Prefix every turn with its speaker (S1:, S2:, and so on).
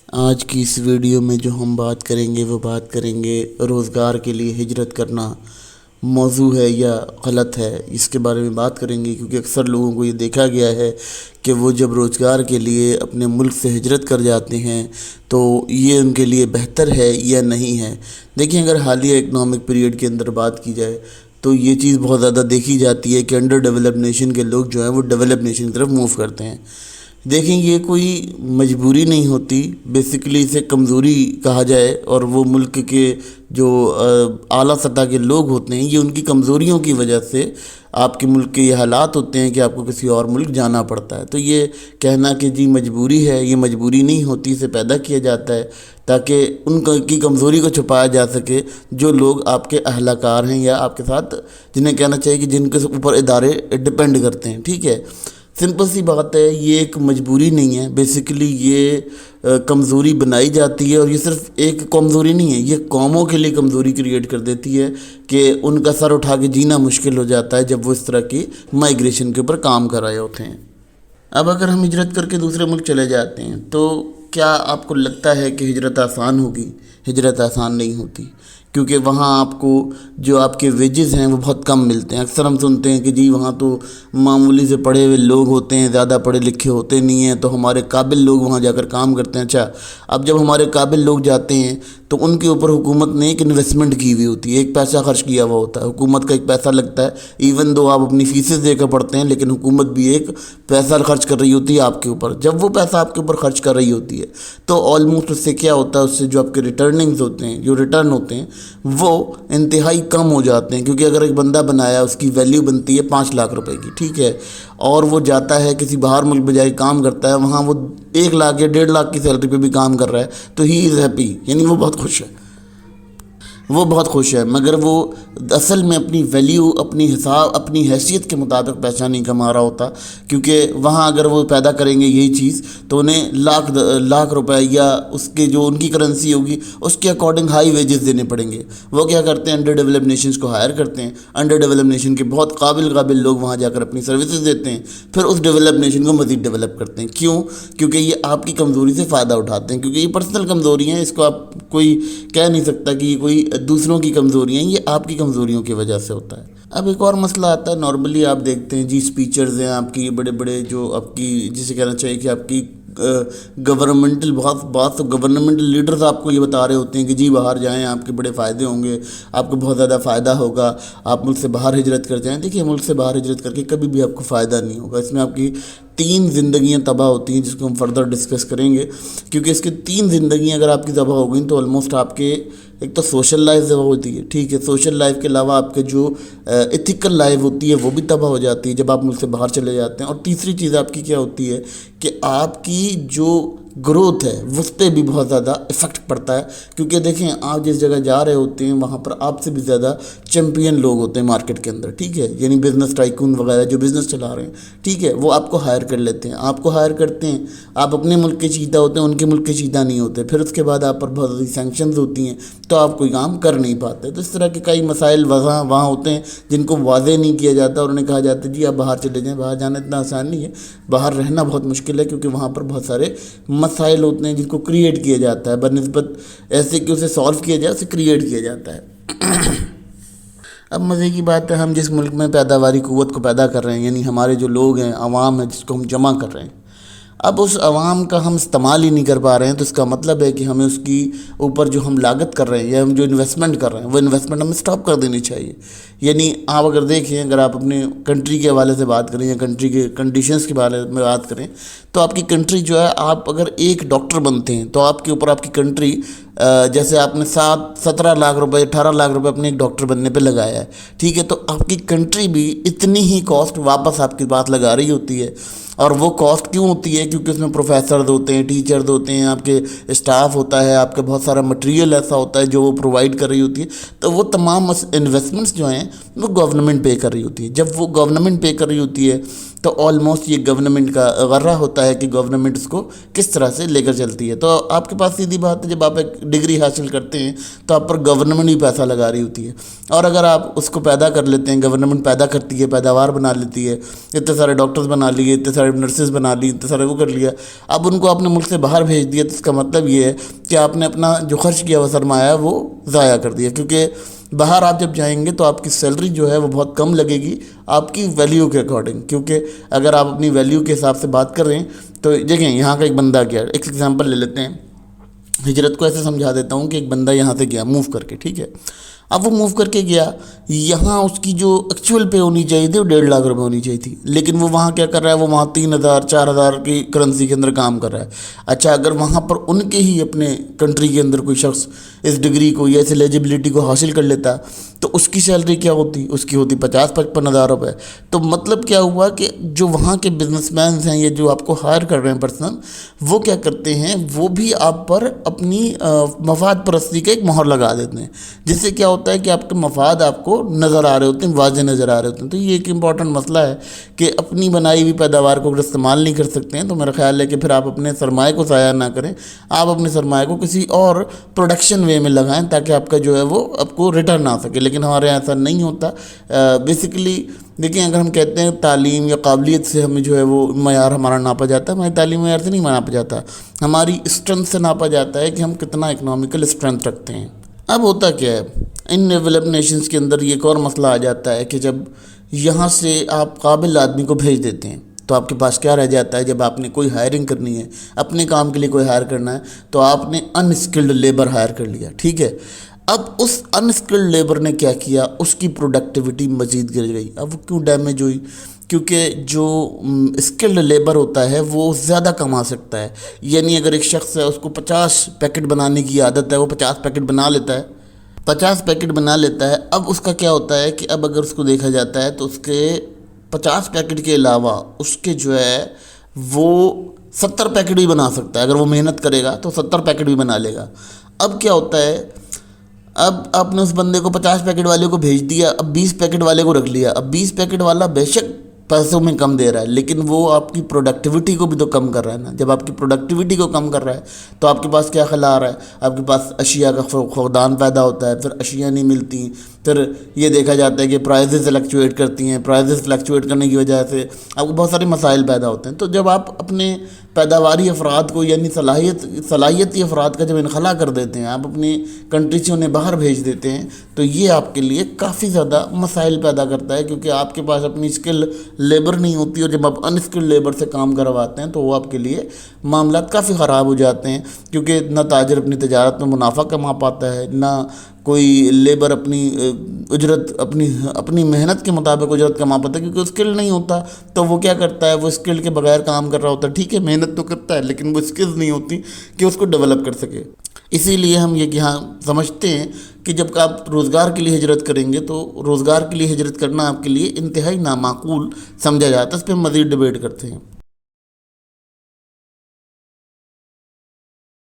S1: آج کی اس ویڈیو میں جو ہم بات کریں گے وہ بات کریں گے روزگار کے لیے ہجرت کرنا موضوع ہے یا غلط ہے، اس کے بارے میں بات کریں گے، کیونکہ اکثر لوگوں کو یہ دیکھا گیا ہے کہ وہ جب روزگار کے لیے اپنے ملک سے ہجرت کر جاتے ہیں تو یہ ان کے لیے بہتر ہے یا نہیں ہے۔ دیکھیں، اگر حالیہ اکنامک پیریڈ کے اندر بات کی جائے تو یہ چیز بہت زیادہ دیکھی جاتی ہے کہ انڈر ڈیولپ نیشن کے لوگ جو ہیں وہ ڈیولپ نیشن کی طرف موو کرتے ہیں۔ دیکھیں، یہ کوئی مجبوری نہیں ہوتی، بیسیکلی اسے کمزوری کہا جائے، اور وہ ملک کے جو اعلیٰ سطح کے لوگ ہوتے ہیں یہ ان کی کمزوریوں کی وجہ سے آپ کے ملک کے یہ حالات ہوتے ہیں کہ آپ کو کسی اور ملک جانا پڑتا ہے۔ تو یہ کہنا کہ جی مجبوری ہے، یہ مجبوری نہیں ہوتی، اسے پیدا کیا جاتا ہے تاکہ ان کی کمزوری کو چھپایا جا سکے جو لوگ آپ کے اہل کار ہیں یا آپ کے ساتھ جنہیں کہنا چاہیے کہ جن کے اوپر ادارے ڈپینڈ کرتے ہیں، ٹھیک ہے۔ سمپل سی بات ہے، یہ ایک مجبوری نہیں ہے، بیسیکلی یہ کمزوری بنائی جاتی ہے، اور یہ صرف ایک کمزوری نہیں ہے، یہ قوموں کے لیے کمزوری کریٹ کر دیتی ہے کہ ان کا سر اٹھا کے جینا مشکل ہو جاتا ہے جب وہ اس طرح کی مائیگریشن کے اوپر کام کر رہے ہوتے ہیں۔ اب اگر ہم ہجرت کر کے دوسرے ملک چلے جاتے ہیں تو کیا آپ کو لگتا ہے کہ ہجرت آسان ہوگی؟ ہجرت آسان نہیں ہوتی، کیونکہ وہاں آپ کو جو آپ کے ویجز ہیں وہ بہت کم ملتے ہیں۔ اکثر ہم سنتے ہیں کہ جی وہاں تو معمولی سے پڑھے ہوئے لوگ ہوتے ہیں، زیادہ پڑھے لکھے ہوتے نہیں ہیں، تو ہمارے قابل لوگ وہاں جا کر کام کرتے ہیں۔ اچھا، اب جب ہمارے قابل لوگ جاتے ہیں تو ان کے اوپر حکومت نے ایک انویسٹمنٹ کی ہوئی ہوتی ہے، ایک پیسہ خرچ کیا ہوا ہوتا ہے، حکومت کا ایک پیسہ لگتا ہے، ایون دو آپ اپنی فیسیں دے کر پڑھتے ہیں لیکن حکومت بھی ایک پیسہ خرچ کر رہی ہوتی ہے آپ کے اوپر۔ جب وہ پیسہ آپ کے اوپر خرچ کر رہی ہوتی ہے تو آلموسٹ اس سے کیا ہوتا ہے، اس سے جو آپ کے ریٹرننگز ہوتے ہیں، جو ریٹرن ہوتے ہیں وہ انتہائی کم ہو جاتے ہیں، کیونکہ اگر ایک بندہ بنایا اس کی ویلیو بنتی ہے 5 لاکھ روپے کی، ٹھیک ہے، اور وہ جاتا ہے کسی باہر ملک میں جائے کام کرتا ہے، وہاں وہ 1 لاکھ یا 1.5 لاکھ کی سیلری پہ بھی کام کر رہا ہے تو ہی از ہیپی، یعنی وہ بہت خوش ہے، وہ بہت خوش ہے، مگر وہ اصل میں اپنی ویلیو، اپنی حساب، اپنی حیثیت کے مطابق پیسہ نہیں کما رہا ہوتا، کیونکہ وہاں اگر وہ پیدا کریں گے یہی چیز تو انہیں لاکھ روپے یا اس کے جو ان کی کرنسی ہوگی اس کے اکارڈنگ ہائی ویجز دینے پڑیں گے۔ وہ کیا کرتے ہیں، انڈر ڈیولپ نیشنز کو ہائر کرتے ہیں، انڈر ڈیولپ نیشن کے بہت قابل لوگ وہاں جا کر اپنی سروسز دیتے ہیں، پھر اس ڈیولپ نیشن کو مزید ڈیولپ کرتے ہیں۔ کیوں؟ کیونکہ یہ آپ کی کمزوری سے فائدہ اٹھاتے ہیں، کیونکہ یہ پرسنل کمزوری ہیں، اس کو آپ کوئی کہہ نہیں سکتا کہ یہ کوئی دوسروں کی کمزوریاں ہیں، یہ آپ کی کمزوریوں کی وجہ سے ہوتا ہے۔ اب ایک اور مسئلہ آتا ہے، نارملی آپ دیکھتے ہیں جی اسپیچرز ہیں آپ کی، بڑے جو آپ کی جسے کہنا چاہیے کہ آپ کی گورنمنٹل بات تو گورنمنٹل لیڈرز آپ کو یہ بتا رہے ہوتے ہیں کہ جی باہر جائیں، آپ کے بڑے فائدے ہوں گے، آپ کو بہت زیادہ فائدہ ہوگا، آپ ملک سے باہر ہجرت کر جائیں۔ دیکھیے، ملک سے باہر ہجرت کر کے کبھی بھی آپ کو فائدہ نہیں ہوگا، اس میں آپ کی 3 زندگیاں تباہ ہوتی ہیں، جس کو ہم فردر ڈسکس کریں گے، کیونکہ اس کی 3 زندگیاں اگر آپ کی تباہ ہو گئیں تو آلموسٹ آپ کے ایک تو سوشل لائف تباہ ہوتی ہے، ٹھیک ہے، سوشل لائف کے علاوہ آپ کے جو ایتھیکل لائف ہوتی ہے وہ بھی تباہ ہو جاتی ہے جب آپ ملک سے باہر چلے جاتے ہیں، اور تیسری چیز آپ کی کیا ہوتی ہے کہ آپ کی جو گروتھ ہے اس پہ بھی بہت زیادہ افیکٹ پڑتا ہے، کیونکہ دیکھیں آپ جس جگہ جا رہے ہوتے ہیں وہاں پر آپ سے بھی زیادہ چیمپئن لوگ ہوتے ہیں مارکیٹ کے اندر، ٹھیک ہے، یعنی بزنس ٹائکون وغیرہ جو بزنس چلا رہے ہیں، ٹھیک ہے، وہ آپ کو ہائر کر لیتے ہیں، آپ کو ہائر کرتے ہیں، آپ اپنے ملک کے چیتا ہوتے ہیں، ان کے ملک کے چیتا نہیں ہوتے، پھر اس کے بعد آپ پر بہت زیادہ سینکشنز ہوتی ہیں تو آپ کوئی کام کر نہیں پاتے۔ تو اس طرح کے کئی مسائل وہاں ہوتے ہیں جن کو واضح نہیں کیا جاتا، اور انہیں کہا جاتا ہے جی آپ باہر چلے جائیں۔ باہر جانا اتنا آسان نہیں ہے، باہر رہنا بہت مشکل ہے، کیونکہ وہاں پر بہت سارے مسائل ہوتے ہیں جن کو کریٹ کیا جاتا ہے، بنسبت ایسے کہ اسے سالو کیا جائے، اسے کریٹ کیا جاتا ہے۔ اب مزے کی بات ہے، ہم جس ملک میں پیداواری قوت کو پیدا کر رہے ہیں، یعنی ہمارے جو لوگ ہیں، عوام ہے جس کو ہم جمع کر رہے ہیں، اب اس عوام کا ہم استعمال ہی نہیں کر پا رہے ہیں، تو اس کا مطلب ہے کہ ہمیں اس کی اوپر جو ہم لاگت کر رہے ہیں یا ہم جو انویسٹمنٹ کر رہے ہیں وہ انویسٹمنٹ ہمیں سٹاپ کر دینی چاہیے۔ یعنی آپ اگر دیکھیں، اگر آپ اپنے کنٹری کے حوالے سے بات کریں یا کنٹری کے کنڈیشنز کے بارے میں بات کریں تو آپ کی کنٹری جو ہے، آپ اگر ایک ڈاکٹر بنتے ہیں تو آپ کے اوپر آپ کی کنٹری جیسے آپ نے 17 لاکھ روپے 18 لاکھ روپے اپنے ایک ڈاکٹر بننے پہ لگایا ہے، ٹھیک ہے، تو آپ کی کنٹری بھی اتنی ہی کاسٹ واپس آپ کے پاس لگا رہی ہوتی ہے۔ اور وہ کاسٹ کیوں ہوتی ہے؟ کیونکہ اس میں پروفیسرز ہوتے ہیں، ٹیچرز ہوتے ہیں، آپ کے اسٹاف ہوتا ہے، آپ کا بہت سارا مٹیریل ایسا ہوتا ہے جو وہ پرووائڈ کر رہی ہوتی ہے، تو وہ تمام انویسٹمنٹس جو ہیں وہ گورنمنٹ پے کر رہی ہوتی ہے۔ جب وہ گورنمنٹ پے کر رہی ہوتی ہے تو آلموسٹ یہ گورنمنٹ کا غرہ ہوتا ہے کہ گورنمنٹ اس کو کس طرح سے لے کر چلتی ہے. تو آپ کے پاس سیدھی بات ہے، جب آپ ایک ڈگری حاصل کرتے ہیں تو آپ پر گورنمنٹ بھی پیسہ لگا رہی ہوتی ہے، اور اگر آپ اس کو پیدا کر لیتے ہیں، گورنمنٹ پیدا کرتی ہے، پیداوار بنا لیتی ہے، اتنے سارے ڈاکٹرز بنا لیے، اتنے سارے نرسز بنا لی، اتنے سارے وہ کر لیا، اب ان کو آپ نے ملک سے باہر بھیج دیا، تو اس کا مطلب یہ ہے کہ آپ نے اپنا جو خرچ کیا ہوا سرمایہ وہ ضائع کر دیا. کیونکہ باہر آپ جب جائیں گے تو آپ کی سیلری جو ہے وہ بہت کم لگے گی آپ کی ویلیو کے اکارڈنگ. کیونکہ اگر آپ اپنی ویلیو کے حساب سے بات کر رہے ہیں تو دیکھیں یہاں کا ایک بندہ گیا، ایک ایگزامپل لے لیتے ہیں، ہجرت کو ایسے سمجھا دیتا ہوں کہ ایک بندہ یہاں سے گیا موو کر کے، ٹھیک ہے. اب وہ موو کر کے گیا، یہاں اس کی جو ایکچوئل پے ہونی چاہیے تھی وہ 1.5 لاکھ روپے ہونی چاہیے تھی، لیکن وہ وہاں کیا کر رہا ہے، وہ وہاں 3,000 4,000 کی کرنسی کے اندر کام کر رہا ہے. اچھا، اگر وہاں پر ان کے ہی اپنے کنٹری کے اندر کوئی شخص اس ڈگری کو یا اس ایلیجبلٹی کو حاصل کر لیتا تو اس کی سیلری کیا ہوتی، اس کی ہوتی 50-55 ہزار روپے. تو مطلب کیا ہوا کہ جو وہاں کے بزنس مینز ہیں، یہ جو آپ کو ہائر کر رہے ہیں پرسنل، وہ کیا کرتے ہیں، وہ بھی آپ پر اپنی مفاد پرستی کا ایک مہر لگا دیتے ہیں، جس سے کیا ہوتا ہے کہ آپ کے مفاد آپ کو نظر آ رہے ہوتے ہیں، واضح نظر آ رہے ہوتے ہیں. تو یہ ایک امپورٹنٹ مسئلہ ہے کہ اپنی بنائی ہوئی پیداوار کو اگر استعمال نہیں کر سکتے ہیں تو میرا خیال ہے کہ پھر آپ اپنے سرمایہ کو ضائع نہ کریں، آپ اپنے سرمایہ کو کسی اور پروڈکشن وے میں لگائیں تاکہ آپ کا جو ہے وہ آپ کو ریٹرن آ سکے. لیکن ہمارے یہاں ایسا نہیں ہوتا. بیسیکلی دیکھیں، اگر ہم کہتے ہیں تعلیم یا قابلیت سے ہمیں جو ہے وہ معیار ہمارا ناپا جاتا ہے، ہماری تعلیم معیار سے نہیں ناپا جاتا، ہماری اسٹرینتھ سے ناپا جاتا ہے کہ ہم کتنا اکنامیکل اسٹرینتھ رکھتے ہیں. اب ہوتا کیا ہے ان ڈیولپڈ نیشنز کے اندر، یہ ایک اور مسئلہ آ جاتا ہے کہ جب یہاں سے آپ قابل آدمی کو بھیج دیتے ہیں تو آپ کے پاس کیا رہ جاتا ہے، جب آپ نے کوئی ہائرنگ کرنی ہے، اپنے کام کے لیے کوئی ہائر کرنا ہے، تو آپ نے ان اسکلڈ لیبر ہائر کر لیا، ٹھیک ہے. اب اس ان اسکلڈ لیبر نے کیا کیا، اس کی پروڈکٹیوٹی مزید گر گئی. اب وہ کیوں ڈیمیج ہوئی؟ کیونکہ جو اسکلڈ لیبر ہوتا ہے وہ زیادہ کما سکتا ہے. یعنی اگر ایک شخص ہے، اس کو 50 پیکٹ بنانے کی عادت ہے، وہ 50 پیکٹ بنا لیتا ہے، 50 پیکٹ بنا لیتا ہے. اب اس کا کیا ہوتا ہے کہ اب اگر اس کو دیکھا جاتا ہے تو اس کے 50 پیکٹ کے علاوہ اس کے جو ہے وہ 70 پیکٹ بھی بنا سکتا ہے. اگر وہ محنت کرے گا تو 70 پیکٹ بھی بنا لے گا. اب کیا ہوتا ہے، اب آپ نے اس بندے کو 50 پیکٹ والے کو بھیج دیا، اب 20 پیکٹ والے کو رکھ لیا. اب 20 پیکٹ والا بے شک پیسوں میں کم دے رہا ہے، لیکن وہ آپ کی پروڈکٹیوٹی کو بھی تو کم کر رہا ہے نا. جب آپ کی پروڈکٹیوٹی کو کم کر رہا ہے تو آپ کے پاس کیا خلا آ رہا ہے، آپ کے پاس اشیاء کا فقدان پیدا ہوتا ہے، پھر اشیاء نہیں ملتی، پھر یہ دیکھا جاتا ہے کہ پرائزز فلکچویٹ کرتی ہیں، پرائزز فلکچویٹ کرنے کی وجہ سے آپ کو بہت سارے مسائل پیدا ہوتے ہیں. تو جب آپ اپنے پیداواری افراد کو، یعنی صلاحیتی افراد کا جب انخلا کر دیتے ہیں، آپ اپنی کنٹری سے انہیں باہر بھیج دیتے ہیں، تو یہ آپ کے لیے کافی زیادہ مسائل پیدا کرتا ہے، کیونکہ آپ کے پاس اپنی اسکل لیبر نہیں ہوتی، اور جب آپ ان اسکل لیبر سے کام کرواتے ہیں تو وہ آپ کے لیے معاملات کافی خراب ہو جاتے ہیں. کیونکہ نہ تاجر اپنی تجارت میں منافع کما پاتا ہے، نہ کوئی لیبر اپنی اجرت اپنی محنت کے مطابق اجرت کما پاتا ہے، کیونکہ اسکل نہیں ہوتا. تو وہ کیا کرتا ہے، وہ اسکل کے بغیر کام کر رہا ہوتا ہے. ٹھیک ہے، محنت تو کرتا ہے لیکن وہ اسکلز نہیں ہوتی کہ اس کو ڈیولپ کر سکے. اسی لیے ہم یہ یہاں سمجھتے ہیں کہ جب آپ روزگار کے لیے ہجرت کریں گے تو روزگار کے لیے ہجرت کرنا آپ کے لیے انتہائی نامعقول سمجھا جاتا ہے. اس پہ ہم مزید ڈیبیٹ کرتے ہیں.